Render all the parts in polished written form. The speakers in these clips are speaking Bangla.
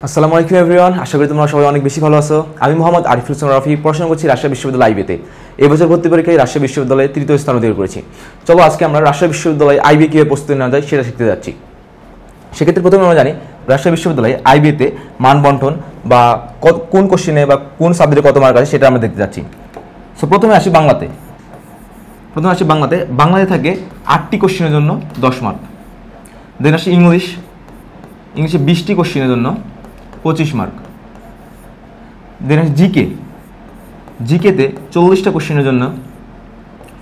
আসসালামু আলাইকুম এভরিওয়ান, আশা করি তোমরা সবাই অনেক বেশি ভালো আছো। আমি মোহাম্মদ আরিফুল ইসলাম রাফি, পড়াশোনা করছি রাজশাহী বিশ্ববিদ্যালয় আইবিতে। এই বছর ভর্তি পরীক্ষায় রাজশাহী বিশ্ববিদ্যালয়ে তৃতীয় স্থান অধিকার করেছি। চলো আজকে আমরা রাজশাহী বিশ্ববিদ্যালয়ে আইবি কীভাবে প্রস্তুতি নেওয়া যায় সেটা শিখতে যাচ্ছি। সেক্ষেত্রে প্রথমে আমরা জানি রাজশাহী বিশ্ববিদ্যালয়ে আইবিতে মান বন্টন বা কোন কোশ্চেনে বা কোন সাবজেক্টে কত মার্ক আছে সেটা আমরা দেখতে যাচ্ছি। সো প্রথমে আসি বাংলাতে। বাংলাতে থাকে 8টি কোশ্চেনের জন্য 10 মার্ক। দেন আসি ইংলিশে 20টি কোশ্চেনের জন্য 25 মার্ক। দেন আসি জিকেতে 40টা কোশ্চেনের জন্য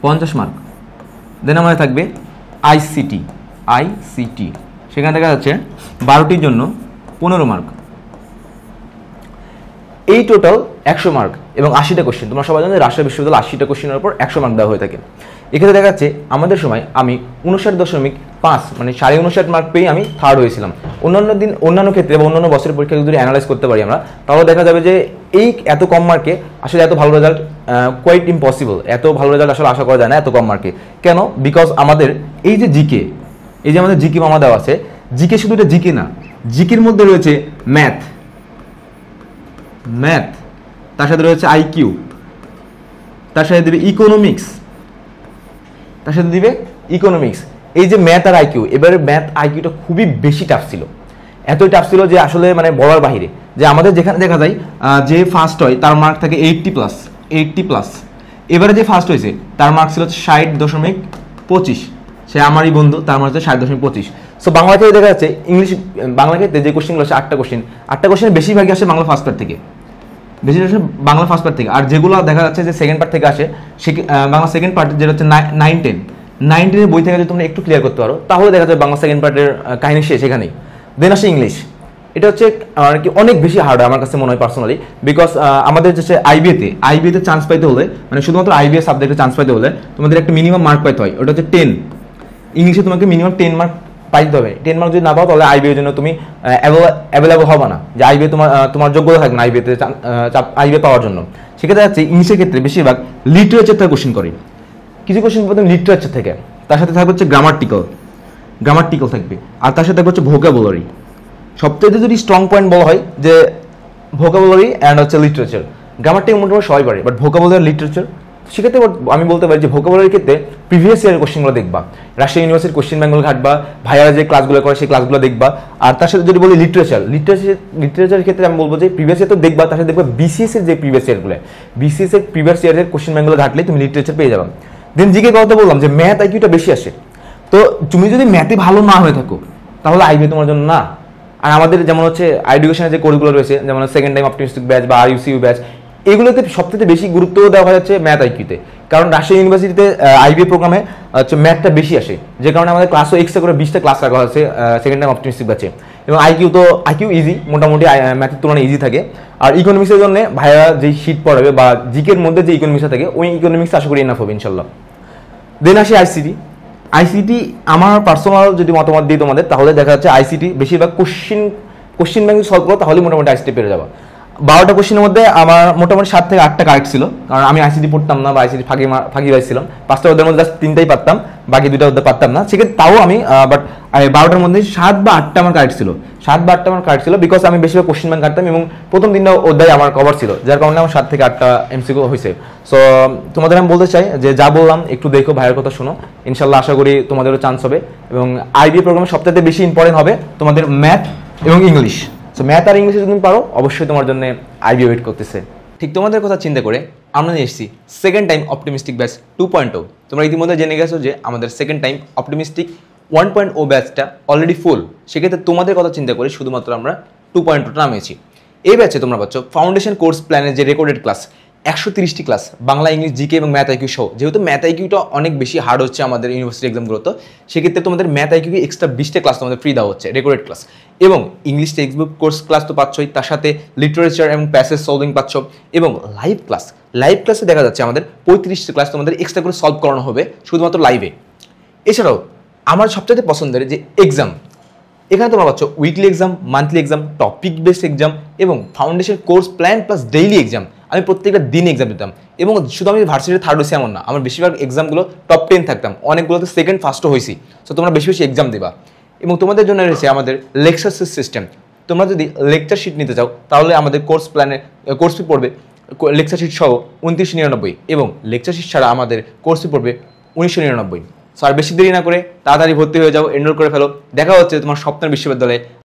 50 মার্ক। দেন আমাদের থাকবে আইসিটি, সেখানে দেখা যাচ্ছে 12টির জন্য 15 মার্ক। এই টোটাল 100 মার্ক এবং 80টা কোশ্চেন। তোমরা সবাই জানো রাজশাহী বিশ্ববিদ্যালয় 80টা কোশ্চেনের উপর 100 মার্ক দেওয়া হয়ে থাকে। এক্ষেত্রে দেখা যাচ্ছে আমাদের সময় আমি 59.5 মানে 59.5 মার্ক পেয়ে আমি থার্ড হয়েছিলাম। অন্যান্য ক্ষেত্রে বা অন্যান্য বছরের পরীক্ষা যদি অ্যানালাইজ করতে পারি আমরা, তাহলে দেখা যাবে যে এই এত কম মার্কে আসলে এত ভালো রেজাল্ট কোয়াইট ইম্পসিবল। এত ভালো রেজাল্ট আসলে আশা করা যায় না এত কম মার্কে। কেন? বিকজ আমাদের এই যে আমাদের জিকে মামা দেওয়া আছে, জিকে শুধু এটা জিকে না, জিকের মধ্যে রয়েছে ম্যাথ, তার সাথে রয়েছে আইকিউ, তার সাথে দিবে ইকোনমিক্স, এই যে ম্যাথ আর আইকিউ। এবারে ম্যাথ আইকিউটা খুবই বেশি টাফ ছিল, এতই টাফ ছিল যে আসলে মানে বলার বাহিরে। যে আমাদের যেখানে দেখা যায় যে ফার্স্ট হয় তার মার্ক থাকে 80 প্লাস। এবারে যে ফার্স্ট হয়েছে তার মার্ক ছিল 60.25, সে আমারই বন্ধু, তার মার্ক ছিল 60.25। সো বাংলা থেকে দেখা যাচ্ছে বাংলা ক্ষেত্রে যে কোশ্চেনগুলো আছে 8টা কোশ্চেন বেশিরভাগই আসে বাংলা ফার্স্ট পার্ট থেকে, আর যেগুলো দেখা যাচ্ছে যে সেকেন্ড পার্ট থেকে আসে, বাংলা সেকেন্ড পার্ট যেটা হচ্ছে 9-10 বই থেকে যদি তোমরা একটু ক্লিয়ার করতে পারো তাহলে দেখা যাবে বাংলা সেকেন্ড পার্টের কাহিনী শেষ এখানেই। দেন আসে ইংলিশ। এটা হচ্ছে কি অনেক বেশি হার্ড আমার কাছে মনে হয় পার্সোনালি, বিকজ আমাদের যে আইবিএতে চান্স পাইতে হলে, মানে শুধুমাত্র আইবিএ সাবজেক্টে চান্স পাইতে হলে তোমাদের একটা মিনিমাম মার্ক পাইতে হয়, ওটা হচ্ছে 10। ইংলিশে তোমাকে মিনিমাম 10 মার্ক পাইতে হবে। 10 মার্ক যদি না পাও তাহলে আইবিএর জন্য তুমি অ্যাভেলেবল হবে না, যে আইবিএ তোমার যোগ্যতা থাকবে না আইবিএ পাওয়ার জন্য। সেক্ষেত্রে যাচ্ছে ইংলিশের ক্ষেত্রে বেশিরভাগ লিটারেচার থেকে কোশ্চেন করে, কিছু কোশ্চেন প্রথম লিটারেচার থেকে, তার সাথে থাকবে হচ্ছে গ্রামাটিক্যাল থাকবে, আর তার সাথে থাকবে হচ্ছে ভোকাবুলারি। সবচেয়ে যদি স্ট্রং পয়েন্ট বলা হয় যে ভোকাবুলারি অ্যান্ড হচ্ছে লিটারেচার। গ্রামারটিক্যাল মোটামুটি সবাই পারে, বাট ভোকাবুলারি লিটারেচার সেক্ষেত্রে আমি বলতে পারি যে ভোকাবুলারির ক্ষেত্রে প্রিভিয়াস ইয়ারের কোশ্চেনগুলো দেখবা, রাজশাহী ইউনিভার্সিটির কোশ্চেন ব্যাঙ্কগুলো ঘাটবা, ভাইয়ারা যে ক্লাসগুলো করে সেই ক্লাসগুলো দেখবা। আর তার সাথে যদি বলি লিটারেচারের ক্ষেত্রে আমি বলবো যে প্রিভিয়াস ইয়ার তো দেখবা, তার সাথে দেখবা বিসিএস এর যে প্রিভিয়াস ইয়ারের কোশ্চেন ব্যাঙ্কগুলো ঘাটলে তুমি লিটারেচার পেয়ে যাবে। দেন জিকে কথা বললাম যে ম্যাথ আইকিউটা বেশি আসে। তো তুমি যদি ম্যাথে ভালো না হয়ে থাকো তাহলে আইবি তোমার জন্য না। আর আমাদের যেমন হচ্ছে এডুকেশনের যে কোর্সগুলো রয়েছে, যেমন সেকেন্ড টাইম অপটিমিস্টিক ব্যাচ বা আরইউসিইউ ব্যাচ, এগুলোতে সবথেকে বেশি গুরুত্ব দেওয়া হচ্ছে ম্যাথ আইকিউতে। কারণ রাজশাহী ইউনিভার্সিটিতে আইবি প্রোগ্রামে হচ্ছে ম্যাথটা বেশি আসে, যে কারণে আমাদের ক্লাসও এক্সট্রা করে 20টা ক্লাস রাখা হয়েছে সেকেন্ড টাইম অপটিমিস্টিক ব্যাচে। এবং আইকিউ ইজি, মোটামুটি ম্যাথের তুলনায় ইজি থাকে। আর ইকোনমিক্সের জন্য ভাইয়া যেই শীট পড়াবে বা জিকের মধ্যে যে ইকোনমিক্সটা থাকে ওই ইকোনমিক্স আশা করি এনাফ হবে ইনশাল্লাহ। দেন আসি আইসিটি। আমার পার্সোনাল যদি মতামত দিই তোমাদের, তাহলে দেখা যাচ্ছে আইসিটি বেশিরভাগ কোশ্চিন ব্যাংক সলভ করো তাহলে মোটামুটি আইসিটি পেরে যাবা। 12টা কোশ্চেনের মধ্যে আমার মোটামুটি 7 থেকে 8টা কারেক্ট ছিল, কারণ আমি আইসিটি পড়তাম না বা আইসিটি ফাঁকি পাইছিলাম। 5টা অধ্যায়ের মধ্যে জাস্ট 3টাই পারতাম, বাকি 2টা অধ্যায় পারতাম না। সেক্ষেত্রে তাও আমি বাট 12টার মধ্যে 7 বা 8টা আমার কারেক্ট ছিল, বিকজ আমি বেশিরভাগ কোশ্চেন ব্যাংক কাটতাম এবং প্রথম 3টা অধ্যায় আমার কভার ছিল, যার কারণে আমার 7 থেকে 8টা এমসিকিউ হয়েছে। সো তোমাদের আমি বলতে চাই যে যা বললাম একটু দেখো, ভাইয়ের কথা শোনো, ইনশাল্লাহ আশা করি তোমাদেরও চান্স হবে। এবং আইবি প্রোগ্রামে সবথেকে বেশি ইম্পর্টেন্ট হবে তোমাদের ম্যাথ এবং ইংলিশ। সো ম্যাথ আর ইংলিশে যদি তুমি পারো অবশ্যই তোমার জন্য আইবি ওয়েট করতেছে। ঠিক তোমাদের কথা চিন্তা করে আমরা নিয়ে এসেছি সেকেন্ড টাইম অপটিমিস্টিক ব্যাচ 2.0। তোমরা ইতিমধ্যে জেনে গেছো যে আমাদের সেকেন্ড টাইম অপটিমিস্টিক 1.0 ব্যাচটা অলরেডি ফুল। সেক্ষেত্রে তোমাদের কথা চিন্তা করে শুধুমাত্র আমরা 2.0টা নামিয়েছি। এই ব্যাচে তোমরা পাচ্ছ ফাউন্ডেশন কোর্স প্ল্যানের যে রেকর্ডেড ক্লাস 130টি ক্লাস, বাংলা, ইংলিশ, জিকে এবং ম্যাথ আইকিউ সহ। যেহেতু ম্যাথ আইকিউটা অনেক বেশি হার্ড হচ্ছে আমাদের ইউনিভার্সিটি এক্সামগুলোতে, সেক্ষেত্রে তোমাদের ম্যাথ আইকিউ এক্সট্রা 20টা ক্লাস তোমাদের ফ্রি দেওয়া হচ্ছে, রেকর্ডেড ক্লাস। এবং English text book course class তো পাচ্ছই, তার সাথে লিটারেচার এবং প্যাসেজ সলভিং পাচ্ছ এবং লাইভ ক্লাসে দেখা যাচ্ছে আমাদের 35টা ক্লাস তোমাদের এক্সট্রা করে সলভ করানো হবে শুধুমাত্র লাইভে। এছাড়াও আমার সবচেয়ে পছন্দের যে এক্সাম, এখানে তোমরা পাচ্ছ weekly exam, monthly exam, topic based exam এবং foundation course plan plus daily exam. আমি প্রত্যেকটা দিন এক্সাম দিতাম এবং শুধু আমি ভার্সিটিতে থার্ড হয়েছি এমন না, আমার বেশিরভাগ এক্সামগুলো টপ 10 থাকতাম, অনেকগুলোতে সেকেন্ড ফার্স্টও হয়েছি। সো তোমরা বেশি এক্সাম দেবা। এবং তোমাদের জন্য রয়েছে আমাদের লেকচার সিস্টেম, তোমরা যদি লেকচার শিট নিতে চাও তাহলে আমাদের কোর্স ফি পড়বে লেকচার শিট সহ 2999 এবং লেকচার শিট ছাড়া আমাদের কোর্স ফি পড়বে 1999। সো আর বেশি দেরি না করে তাড়াতাড়ি ভর্তি হয়ে যাও, এনরোল করে ফেলো। দেখা হচ্ছে তোমার স্বপ্নের বিশ্ববিদ্যালয়ে।